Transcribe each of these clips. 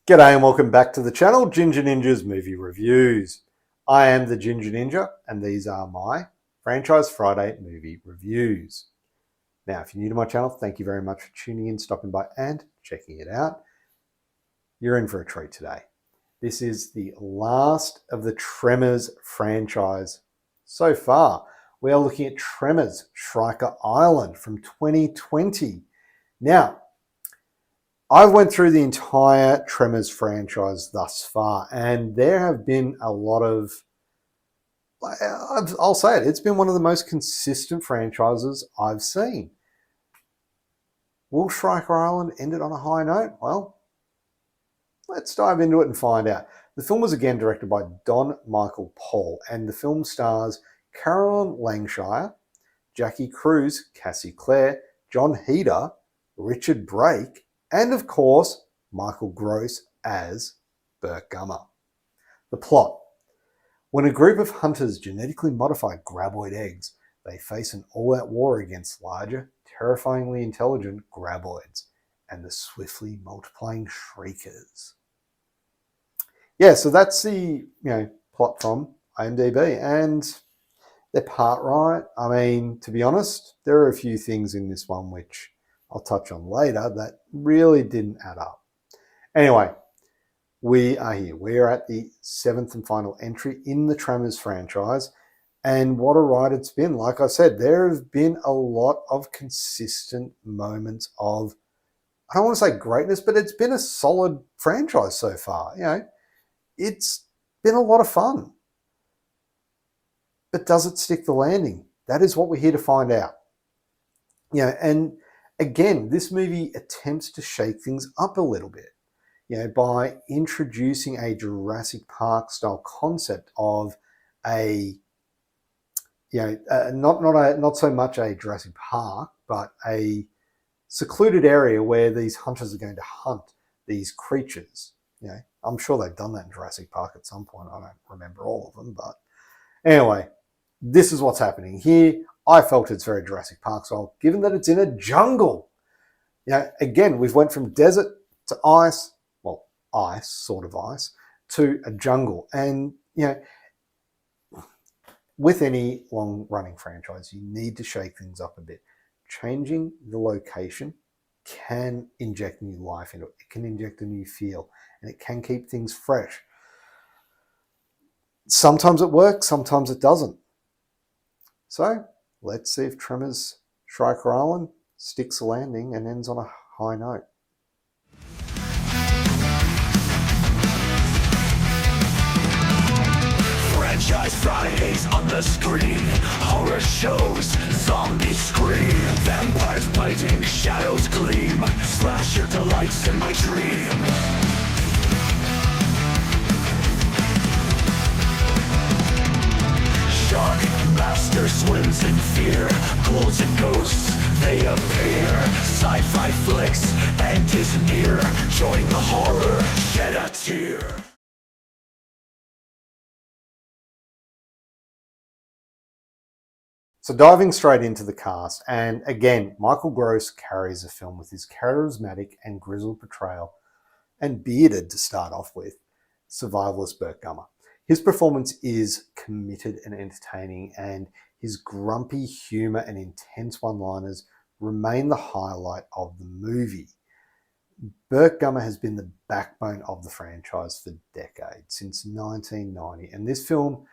G'day and welcome back to the channel, Ginger Ninja's Movie Reviews. I am the Ginger Ninja and these are my Franchise Friday movie reviews. Now, if you're new to my channel, thank you very much for tuning in, stopping by and checking it out. You're in for a treat today. This is the last of the Tremors franchise so far. We are looking at Tremors, Shrieker Island from 2020. Now, I've went through the entire Tremors franchise thus far, and there have been a lot of, I'll say it, it's been one of the most consistent franchises I've seen. Will Shrieker Island end it on a high note? Well, let's dive into it and find out. The film was again directed by Don Michael Paul, and the film stars Carolyn Langshire, Jackie Cruz, Cassie Clare, jonheder, Richard Brake, and of course, Michael Gross as Burtgummer. The plot. When a group of hunters genetically modify Graboid eggs, they face an all-out war against larger, terrifyingly intelligent Graboids and the swiftly multiplying Shriekers. Yeah, so that's the plot from IMDb, and they're part right. I mean, to be honest, there are a few things in this one which I'll touch on later that really didn't add up. Anyway, we are here. We're at the 7th and final entry in the Tremors franchise, and what a ride it's been. Like I said, there have been a lot of consistent moments of, I don't want to say greatness, but it's been a solid franchise so far. It's been a lot of fun. But does it stick the landing? That is what we're here to find out. And again, this movie attempts to shake things up a little bit, by introducing a Jurassic Park style concept of not so much a Jurassic Park, but a secluded area where these hunters are going to hunt these creatures. I'm sure they've done that in Jurassic Park at some point. I don't remember all of them, but anyway, this is what's happening here. I felt it's very Jurassic Park style, given that it's in a jungle. Again, we've went from desert to ice, well, ice, sort of ice, to a jungle. And, with any long-running franchise, you need to shake things up a bit. Changing the location can inject new life into it. It can inject a new feel, and it can keep things fresh. Sometimes it works, sometimes it doesn't. So, let's see if Tremors Shrieker Island sticks a landing and ends on a high note. Franchise Fridays on the screen, horror shows, zombies scream, vampires biting, shadows gleam, slasher delights in my dream. Shark master swims in fear, ghouls and ghosts, they appear. Sci-fi flicks, end is near. Join the horror, shed a tear. So diving straight into the cast, and again, Michael Gross carries the film with his charismatic and grizzled portrayal, and bearded to start off with, survivalist Burtgummer. His performance is committed and entertaining, and his grumpy humour and intense one-liners remain the highlight of the movie. Burtgummer has been the backbone of the franchise for decades, since 1990, and this film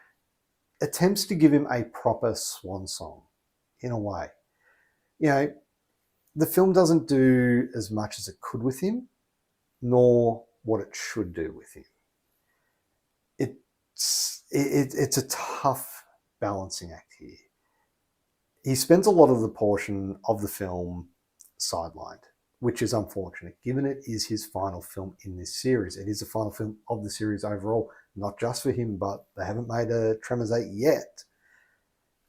attempts to give him a proper swan song, in a way. The film doesn't do as much as it could with him, nor what it should do with him. It's a tough balancing act here. He spends a lot of the portion of the film sidelined, which is unfortunate, given it is his final film in this series. It is the final film of the series overall, not just for him, but they haven't made a Tremors 8 yet.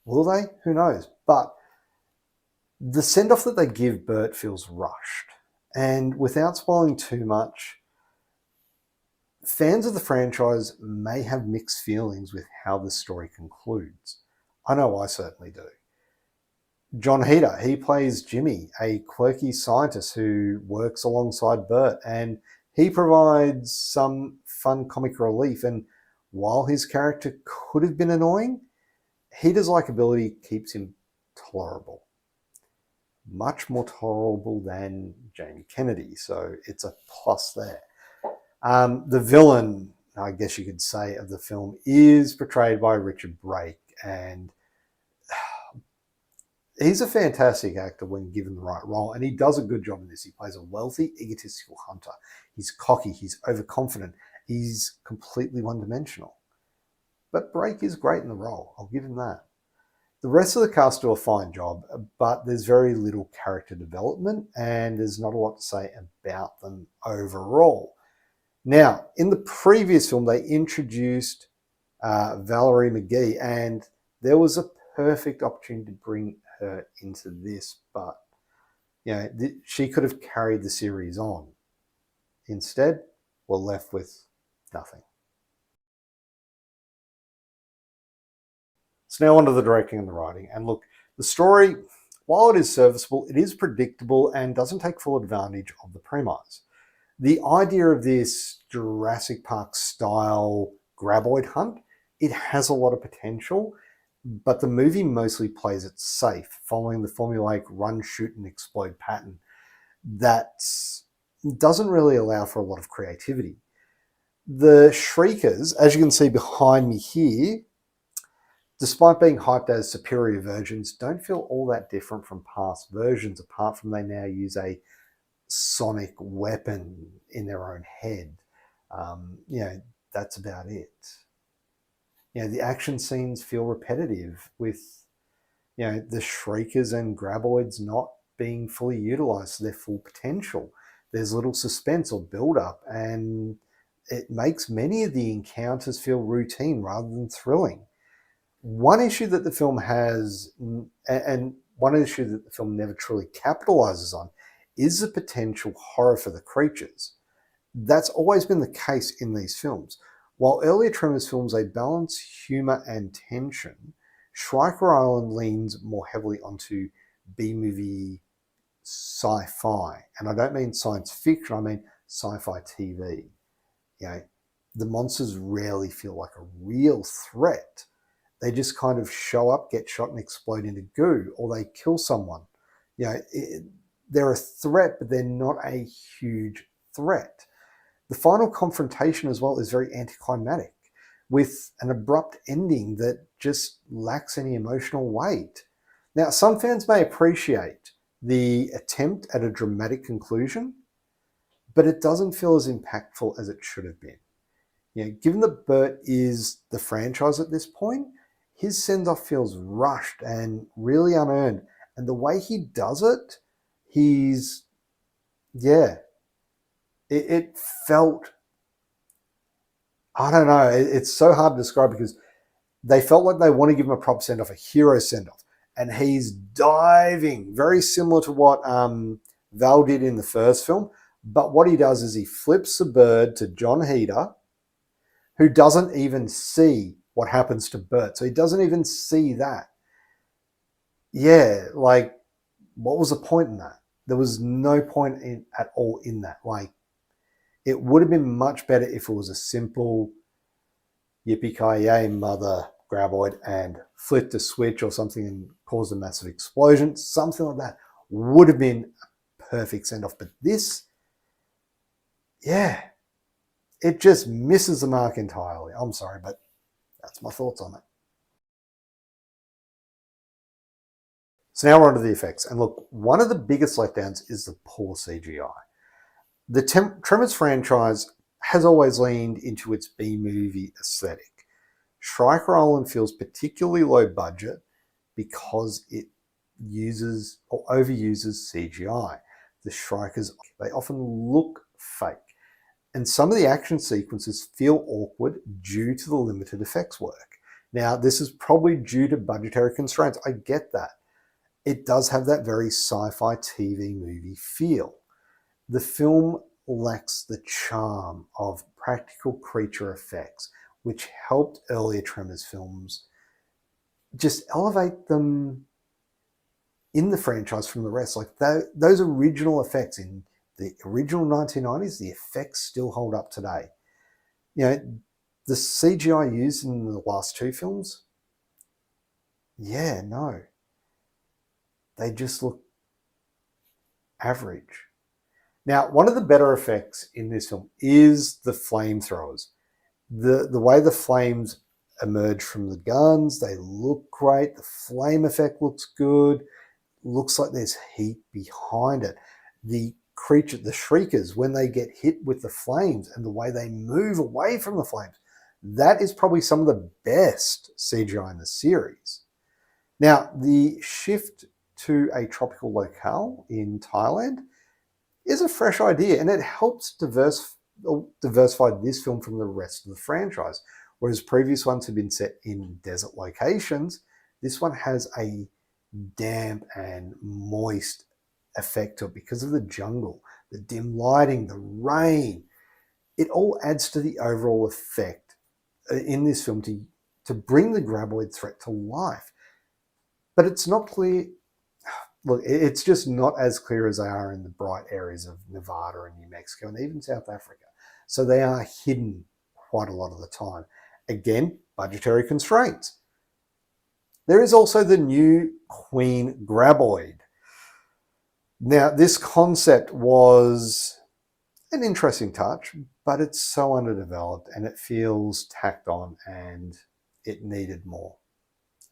Will they? Who knows? But the send-off that they give Burt feels rushed. And without spoiling too much, fans of the franchise may have mixed feelings with how the story concludes. I know I certainly do. Jonheder, he plays Jimmy, a quirky scientist who works alongside Burt, and He provides some fun comic relief, and while his character could have been annoying, Heater's likability keeps him tolerable. Much more tolerable than Jamie Kennedy, so it's a plus there. The villain, I guess you could say, of the film is portrayed by Richard Brake, and he's a fantastic actor when given the right role, and he does a good job in this. He plays a wealthy, egotistical hunter. He's cocky, he's overconfident, he's completely one-dimensional. But Brake is great in the role, I'll give him that. The rest of the cast do a fine job, but there's very little character development, and there's not a lot to say about them overall. Now, in the previous film, they introduced Valerie McGee, and there was a perfect opportunity to bring her into this, but she could have carried the series on. Instead, we're left with nothing. So now on to the directing and the writing. And look, the story, while it is serviceable, it is predictable and doesn't take full advantage of the premise. The idea of this Jurassic Park style Graboid hunt, it has a lot of potential, but the movie mostly plays it safe, following the formulaic run, shoot, and explode pattern that doesn't really allow for a lot of creativity. The Shriekers, as you can see behind me here, despite being hyped as superior versions, don't feel all that different from past versions, apart from they now use a sonic weapon in their own head. That's about it. The action scenes feel repetitive, with the Shriekers and Graboids not being fully utilized to their full potential. There's little suspense or build-up, and it makes many of the encounters feel routine rather than thrilling. One issue that the film has, and one issue that the film never truly capitalizes on, is the potential horror for the creatures. That's always been the case in these films. While earlier Tremors films, they balance humor and tension, Shrieker Island leans more heavily onto B-movie sci-fi. And I don't mean science fiction, I mean sci-fi TV. The monsters rarely feel like a real threat. They just kind of show up, get shot, and explode into goo, or they kill someone. They're a threat, but they're not a huge threat. The final confrontation as well is very anticlimactic, with an abrupt ending that just lacks any emotional weight. Now, some fans may appreciate the attempt at a dramatic conclusion, but it doesn't feel as impactful as it should have been. Given that Burt is the franchise at this point, his send-off feels rushed and really unearned. And the way he does it, it felt, I don't know, it's so hard to describe, because they felt like they want to give him a proper send-off, a hero send-off. And he's diving, very similar to what Val did in the first film. But what he does is he flips the bird to jonheder, who doesn't even see what happens to Burt. So he doesn't even see that. What was the point in that? There was no point at all in that. It would have been much better if it was a simple yippee-ki-yay, mother Graboid, and flipped a switch or something and caused a massive explosion. Something like that would have been a perfect send-off. But this, it just misses the mark entirely. I'm sorry, but that's my thoughts on it. So now we're on to the effects. And look, one of the biggest letdowns is the poor CGI. The Tremors franchise has always leaned into its B-movie aesthetic. Shrieker Island feels particularly low budget because it uses or overuses CGI. The Shriekers, they often look fake. And some of the action sequences feel awkward due to the limited effects work. Now, this is probably due to budgetary constraints. I get that. It does have that very sci-fi TV movie feel. The film lacks the charm of practical creature effects, which helped earlier Tremors films just elevate them in the franchise from the rest. Those original effects in The original 1990s, the effects still hold up today. You know, the CGI used in the last two films, yeah, no. They just look average. Now, one of the better effects in this film is the flamethrowers. The way the flames emerge from the guns, they look great. The flame effect looks good. Looks like there's heat behind it. The creature, the Shriekers, when they get hit with the flames and the way they move away from the flames, that is probably some of the best CGI in the series. Now, the shift to a tropical locale in Thailand is a fresh idea, and it helps diversify this film from the rest of the franchise. Whereas previous ones have been set in desert locations, this one has a damp and moist effect to it because of the jungle, the dim lighting, the rain. It all adds to the overall effect in this film to bring the Graboid threat to life. But it's not clear. Look, it's just not as clear as they are in the bright areas of Nevada and New Mexico and even South Africa. So they are hidden quite a lot of the time. Again, budgetary constraints. There is also the new Queen Graboid. Now, this concept was an interesting touch, but it's so underdeveloped and it feels tacked on and it needed more,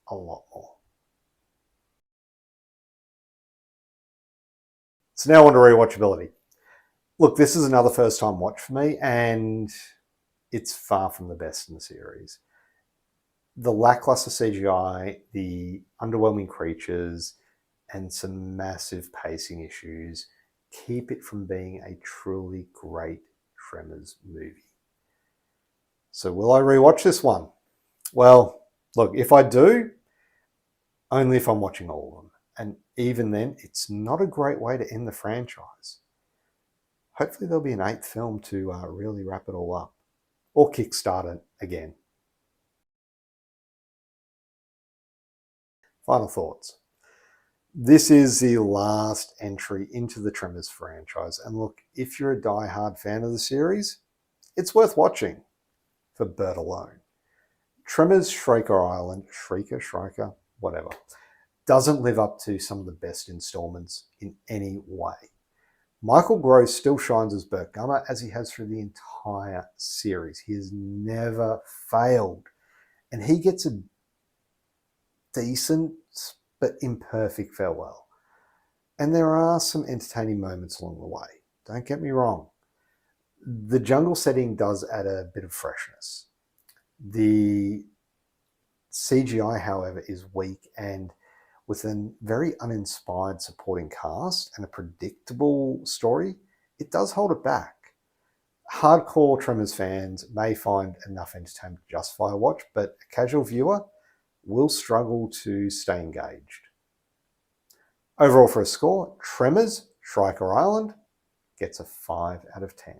a lot more. So now on to rewatchability. Look, this is another first time watch for me and it's far from the best in the series. The lackluster CGI, the underwhelming creatures, and some massive pacing issues keep it from being a truly great Tremors movie. So will I rewatch this one? Well, look, if I do, only if I'm watching all of them. And even then, it's not a great way to end the franchise. Hopefully there'll be an 8th film to really wrap it all up. Or kickstart it again. Final thoughts. This is the last entry into the Tremors franchise. And look, if you're a die-hard fan of the series, it's worth watching for Bert alone. Tremors Shrieker Island, Shrieker, whatever, doesn't live up to some of the best installments in any way. Michaelgross still shines as burtgummer as he has through the entire series. He has never failed. And he gets a decent but imperfect farewell. And there are some entertaining moments along the way. Don't get me wrong. The jungle setting does add a bit of freshness. The CGI, however, is weak, and with a very uninspired supporting cast and a predictable story, it does hold it back. Hardcore Tremors fans may find enough entertainment to justify a watch, but a casual viewer will struggle to stay engaged. Overall for a score, Tremors Shrieker Island gets a 5 out of 10.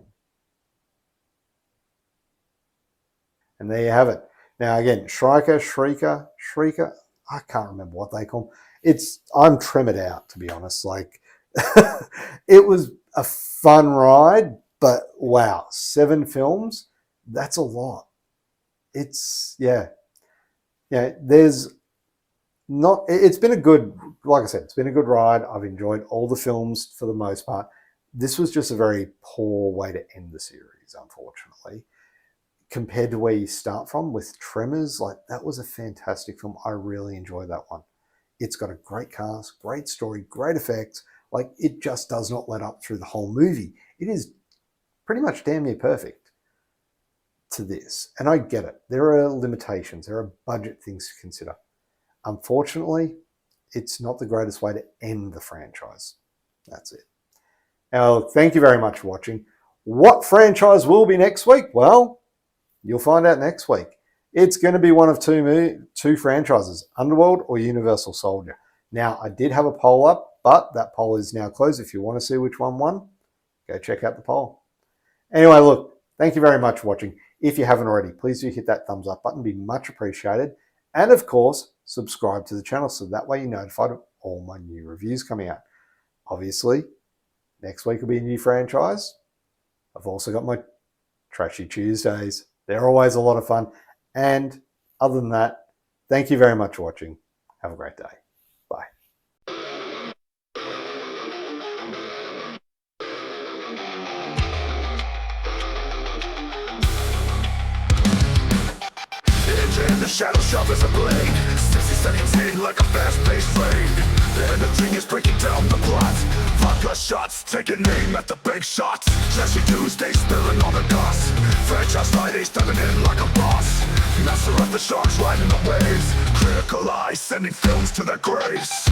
And there you have it. Now again, Shrieker, I can't remember what they call them. I'm tremored out, to be honest. Like, it was a fun ride, but wow, 7 films, that's a lot. It's there's not, it's been a good, like I said, it's been a good ride. I've enjoyed all the films for the most part. This was just a very poor way to end the series, unfortunately. Compared to where you start from with Tremors, like that was a fantastic film. I really enjoyed that one. It's got a great cast, great story, great effects. Like, it just does not let up through the whole movie. It is pretty much damn near perfect to this. And I get it. There are limitations. There are budget things to consider. Unfortunately, it's not the greatest way to end the franchise. That's it. Now, thank you very much for watching. What franchise will be next week? Well, you'll find out next week. It's going to be one of two franchises, Underworld or Universal Soldier. Now, I did have a poll up, but that poll is now closed. If you want to see which one won, go check out the poll. Anyway, look, thank you very much for watching. If you haven't already, please do hit that thumbs up button. It'd be much appreciated. And of course, subscribe to the channel so that way you're notified of all my new reviews coming out. Obviously, Next week will be a new franchise. I've also got my Trashy Tuesdays. They're always a lot of fun. And other than that, thank you very much for watching. Have a great day. Bye. In the shadow sharp as a blade, 60 seconds in like a fast-paced raid. And the genius breaking down the plot. Vodka shots, taking aim at the big shots. Trashy Tuesday spilling all the goss. Franchise Friday stepping in like a boss. Master of the sharks riding the waves. Critical eyes sending films to their graves.